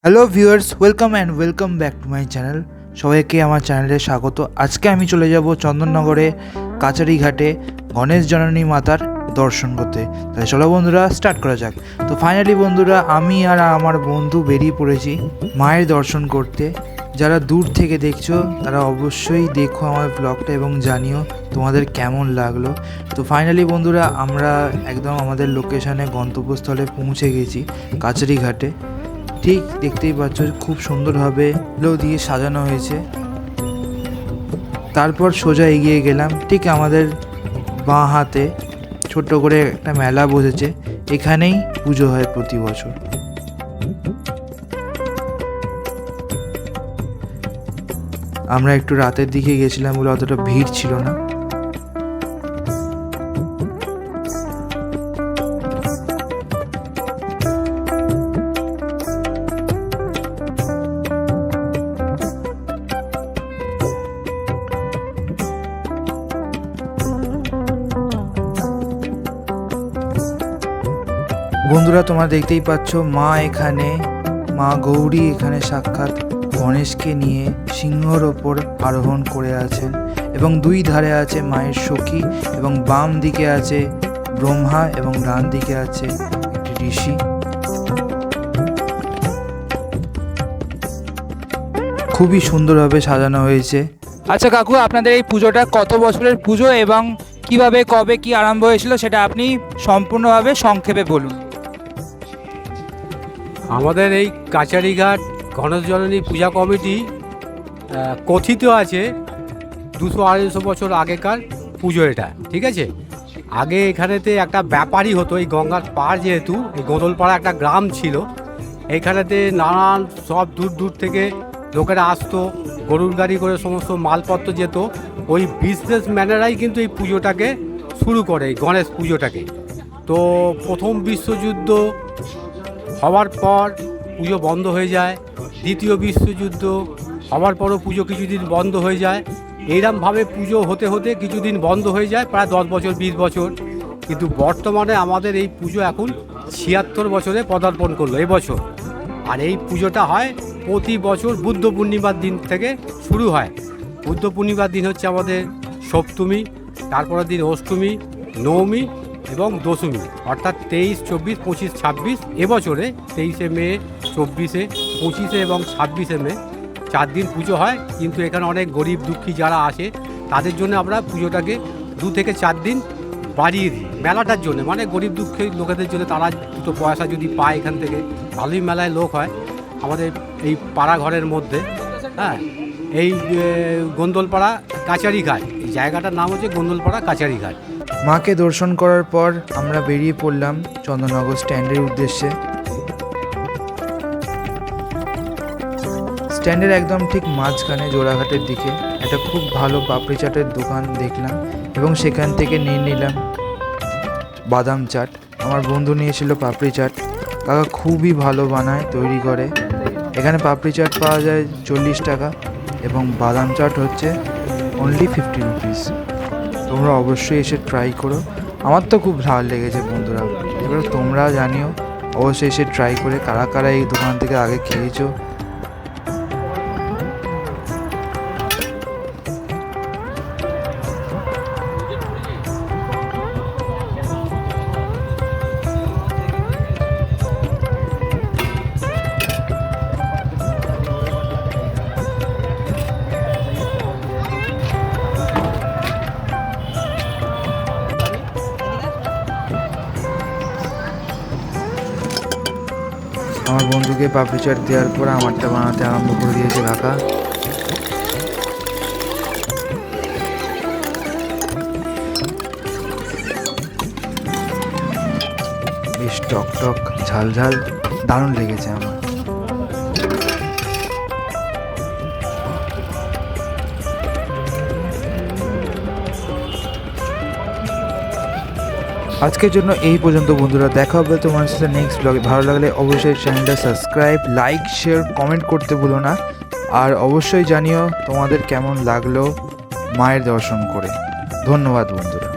Hello viewers, welcome back to my channel. সবাইকে আমার চ্যানেলে স্বাগত। আজকে আমি চলে যাব চন্দননগরে কাচারিঘাটে গণেশ জননী মাতার দর্শন করতে। তাহলে চলো বন্ধুরা, স্টার্ট করা যাক। তো ফাইনালি বন্ধুরা, আমি আর আমার বন্ধু বেরিয়ে পড়েছি মায়ের দর্শন করতে। যারা দূর থেকে দেখছো তারা অবশ্যই দেখো আমার ব্লগটা এবং জানিও তোমাদের কেমন লাগলো। তো ফাইনালি বন্ধুরা, আমরা একদম আমাদের লোকেশনে গন্তব্যস্থলে পৌঁছে গেছি, কাচারিঘাটে। ঠিক দেখতেই পাচ্ছ, খুব সুন্দরভাবে লো দিয়ে সাজানো হয়েছে। তারপর সোজা এগিয়ে গেলাম, ঠিক আমাদের বাঁ হাতে ছোট্ট করে একটা মেলা বসেছে, এখানেই পুজো হয় প্রতি বছর। আমরা একটু রাতের দিকে গেছিলাম বলে অতটা ভিড় ছিল না। বন্ধুরা, তোমরা দেখতেই পাচ্ছ মা গৌরী এখানে সাক্ষাৎ গণেশকে নিয়ে সিংহর ওপর আরোহণ করে আছেন এবং দুই ধারে আছে মায়ের সখী এবং বাম দিকে আছে ব্রহ্মা এবং ডান দিকে আছে একটি ঋষি। খুবই সুন্দরভাবে সাজানো হয়েছে। আচ্ছা কাকু, আপনাদের এই পুজোটা কত বছরের পুজো এবং কিভাবে কবে কি আরম্ভ হয়েছিল সেটা আপনি সম্পূর্ণভাবে সংক্ষেপে বলুন। আমাদের এই কাচারিঘাট গণেশ জননী পূজা কমিটি কথিত আছে 200-250 বছর আগেকার পুজো এটা, ঠিক আছে। আগে এখানেতে একটা ব্যাপারই হতো, এই গঙ্গার পাড় যেহেতু, এই গোদলপাড়া একটা গ্রাম ছিল, এইখানেতে নানান সব দূর দূর থেকে লোকেরা আসতো, গরুর গাড়ি করে সমস্ত মালপত্র যেত। ওই বিজনেসম্যানেরাই কিন্তু এই পুজোটাকে শুরু করে, এই গণেশ পুজোটাকে। তো প্রথম বিশ্বযুদ্ধ হওয়ার পর পুজো বন্ধ হয়ে যায়, দ্বিতীয় বিশ্বযুদ্ধ হওয়ার পরও পুজো কিছুদিন বন্ধ হয়ে যায়। এইরকমভাবে পুজো হতে হতে কিছুদিন বন্ধ হয়ে যায়, প্রায় 10 বছর 20 বছর। কিন্তু বর্তমানে আমাদের এই পুজো এখন 76 বছরে পদার্পণ করলো এবছর। আর এই পুজোটা হয় প্রতি বছর বুদ্ধ পূর্ণিমার দিন থেকে শুরু হয়। বুদ্ধ পূর্ণিমার দিন হচ্ছে আমাদের সপ্তমী, তারপরের দিন অষ্টমী, নবমী এবং দশমী, অর্থাৎ 23, 24, 25, 26। এবছরে 23শে মে, 24শে, 25শে এবং 26শে মে 4 দিন পুজো হয়। কিন্তু এখানে অনেক গরিব দুঃখী যারা আসে তাদের জন্য আমরা পুজোটাকে 2 থেকে 4 দিন বাড়িয়ে দিই মেলাটার জন্য, মানে গরিব দুঃখী লোকেদের জন্য। তারা দুটো পয়সা যদি পায় এখান থেকে, ভালোই মেলায় লোক হয় আমাদের এই পাড়া ঘরের মধ্যে। হ্যাঁ, এই গোন্দলপাড়া কাচারিঘাট, এই জায়গাটার নাম হচ্ছে গোন্দলপাড়া কাচারিঘাট। মাকে দর্শন করার পর আমরা বেরিয়ে পড়লাম চন্দননগর স্ট্যান্ডের উদ্দেশ্যে। স্ট্যান্ডের একদম ঠিক মাঝখানে জোড়াঘাটের দিকে একটা খুব ভালো পাপড়ি চাটের দোকান দেখলাম এবং সেখান থেকে নিয়ে নিলাম বাদাম চাট। আমার বন্ধু নিয়েছিল পাপড়ি চাট। কাকা খুবই ভালো বানায়, তৈরি করে। এখানে পাপড়ি চাট পাওয়া যায় 40 টাকা এবং বাদাম চাট হচ্ছে অনলি 50 রুপিস। তোমরা অবশ্যই এসে ট্রাই করো। আমার তো খুব ভালো লেগেছে বন্ধুরা। এবার তোমরা জানিও অবশ্যই এসে ট্রাই করে কারা কারা এই দোকান থেকে আগে খেয়েছো। আমার বন্ধুকে পাপড়ি চাট দেওয়ার পর আমারটা বানাতে আরম্ভ করে দিয়েছে কাকা। বেশ টক টক ঝাল ঝাল, দারুণ লেগেছে আমার। আজকের জন্য এই পর্যন্ত বন্ধুরা। দেখা হবে তোমার সাথে নেক্সট ব্লগে। ভালো লাগলে অবশ্যই চ্যানেলটা সাবস্ক্রাইব, লাইক, শেয়ার, কমেন্ট করতে ভুলো না। আর অবশ্যই জানিও তোমাদের কেমন লাগলো মায়ের দর্শন করে। ধন্যবাদ বন্ধুরা।